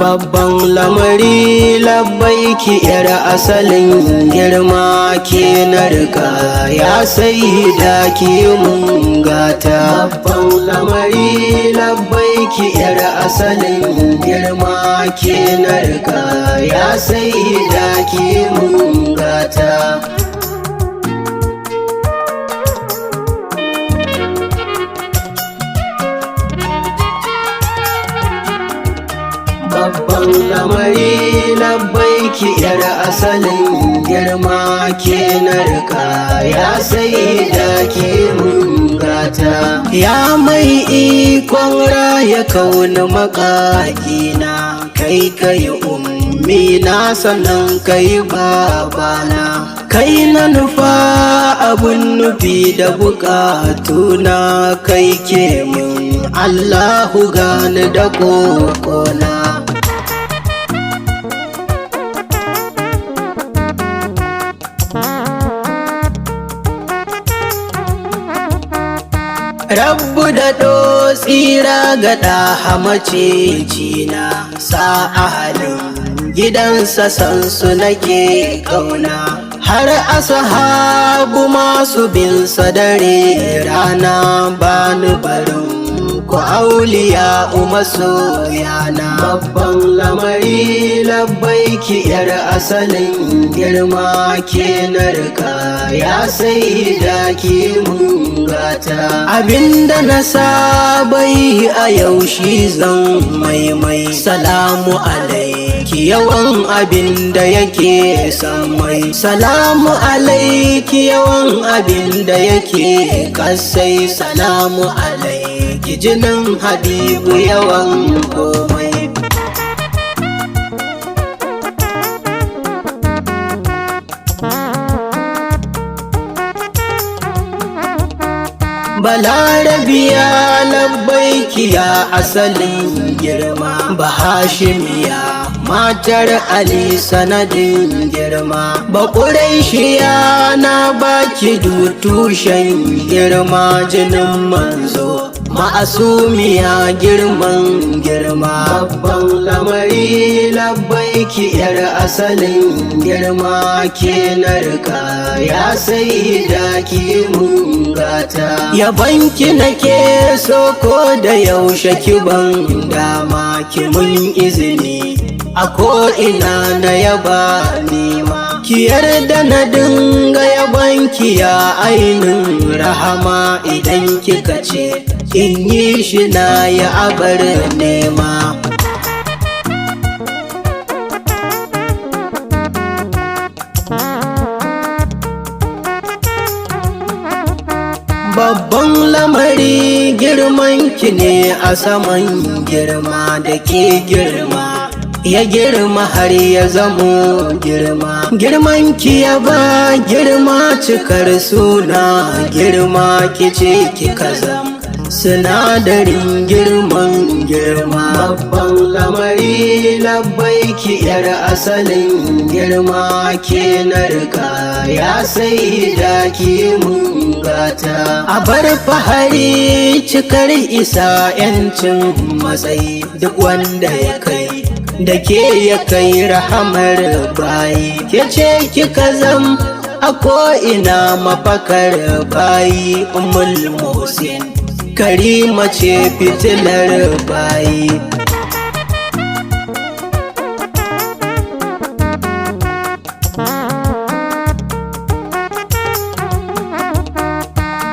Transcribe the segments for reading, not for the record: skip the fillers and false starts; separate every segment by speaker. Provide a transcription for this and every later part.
Speaker 1: babban lamari labbaiki yar asalin girma ke na rika ya sai da ki mun gata babban lamari labbaiki yar asalin girma ke na rika ya sai da ki mun gata babban lamari labbaiki yar asalin girma ke na rika ya sai da ke mun gata ya mai ikon raya kauna makakina kai ummi na sannan kai babana kai na nufa abun nufi da bukatuna kai ke mun Allahu gani da kokona Rabbu da tsira ga ɗaha macicina sa ahalin gidansa san su nake ƙauna har ashabu masu bin dare rana bani barin ku auliya masoyana babban lamari labbaiki yar asalin girma ke na rika ya sai da ki mun gata abinda na saba yi a yaushe zan maimai salamu alaiki yawan abinda yake samai salamu alaiki yawan abinda yake kasai salamu alaiki jinin habibu yawan komai balarabiya labbaiki ya asalin girma bahashimiya matar ali sanadin girma baƙuraishiya na baki tushen girma jinin manzo ma'asumiya girman girma babban lamari labbaiki yar asalin girma ke na rika ya sai da ki mun gata yabanki nake so ko da yaushe ki ban dama ki mun izini a ko'ina na yaba nima ki yarda na dinga yabanki ya ainin rahama idan kika ce in yi shi na ya abar nema babban lamari girmanki ne a saman girma da ke girma ya girma har ya zamo girma girmanki ya ba girma cikar suna girma kice kika zama sinadarin girman girma babban lamari labbaiki yar asalin girma ke na rika ya sai da ki mun gata a bar fahari cikar isa yancin matsayi duk wanda ya kai da ke ya kai rahamar bayi ke ce kika zam a ko'ina mafakar bayi ummul musin Karima ce fitilar bayi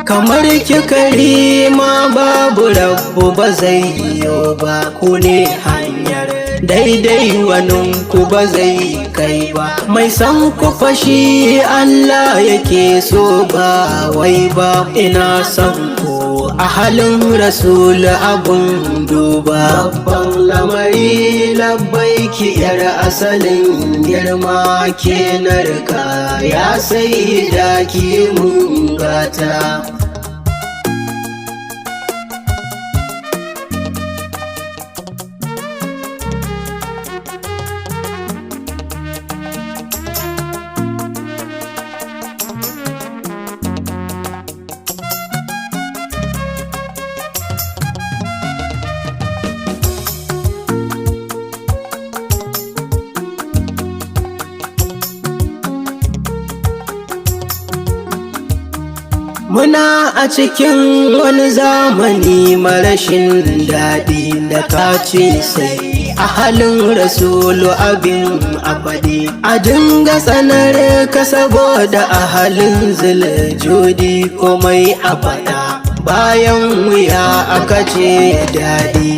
Speaker 1: kamar ki Karima babu rabbu ba zai yiwu ba ku ne hanyar daidai waninku ba zai kai ba mai san ku fashi Allah yake so ba wai ba ina son ku a halin rasul abun duba babban lamari labbaiki yar asalin girma ke na rika ya sai da ki mun gata Muna a cikin wani zamani marashin daɗi da kace sai a halin rasulu abin abadi. A dinga tsanar ka saboda a halin ziljudi komai a faɗa bayan wuya aka ce daɗi.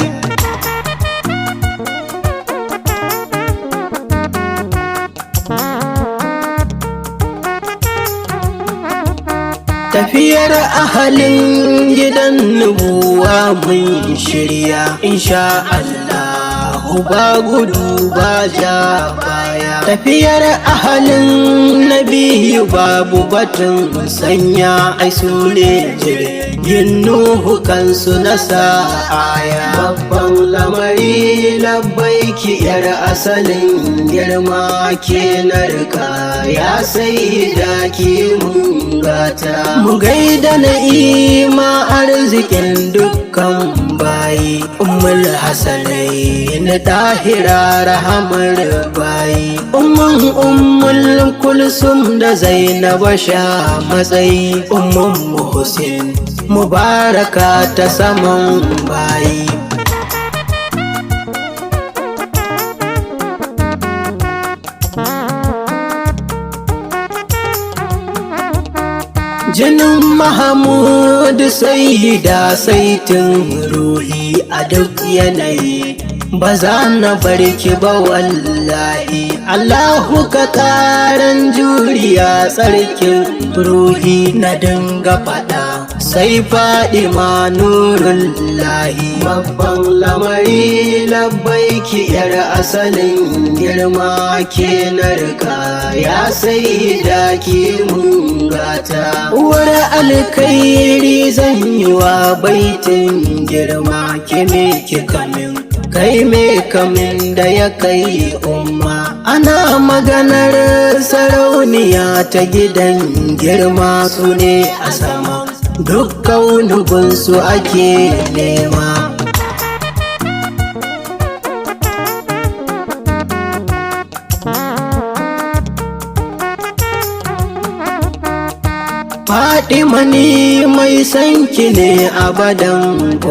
Speaker 1: Tafiyar ahalin gidan nubuwa mun shirya insha Allah ba gudu ba ja baya. Tafiyar ahalin nabiyu babu batun sanya ai su ne jirgin Nuhu kansu na sa'aya. Babban lamari labbaiki yar asalin girma ke narka ya sai da ki mun gata. Mu gaida na'ima arzikin dukkan bayi, ummul hasanai na tahira rahamar bayi, ummul kulsum da zainaba sha matsayi, ummun muhsin mubaraka ta saman bayi. Jinin Mahamud Sayyida saitin ruhi a duk yanayi, ba za na barki ba wallahi. Allahu ka karan juriya tsarkin ruhi na dinga faɗa sai Fadima nurullahi. Babban lamari labbaiki yar asalin girma ke narka ya sai da ki mun gata. Uwar alkairi zan yi wa baitin girma ke me ki kamin kai me kamin da ya kai umma. Ana maganar sarauniya ta gidan girma su ne a sama, duk kaunugunsu ake nema. Fadima ni mai sanki ne abadan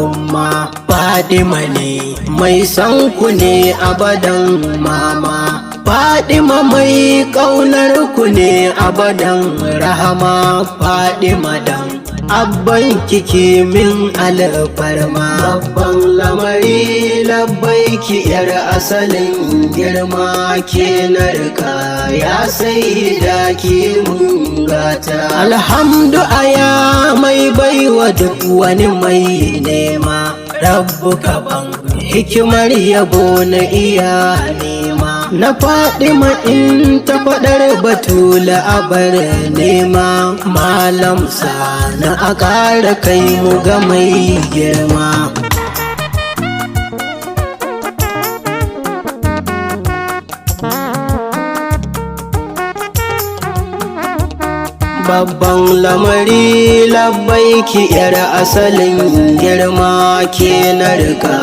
Speaker 1: umma, Fadima ne mai sanku ne abadan mama, Fadima mai ƙaunar ku ne abadan rahama. Fadima dan abban kike min alfarma. Babban lamari labbaiki yar asalin girma ke narka ya sai da ki mun gata. Alhamdu aya mai baiwa duk wani mai nema, rabbu kaban hikimar yabo na iya nema. Na Fadima in ta faɗar batula abar nema, malam sa na a ƙara kai mu ga mai girma. Babban lamari labbaiki yar asalin girma ke narka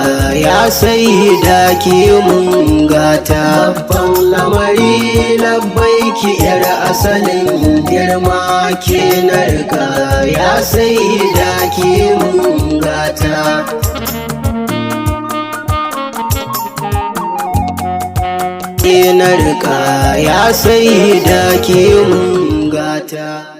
Speaker 1: ya sai da ki mun gata. Babban lamari labbaiki yar asalin girma ke narka ya sai da ki mun gata. Ke narka ya sai da ki mun gata.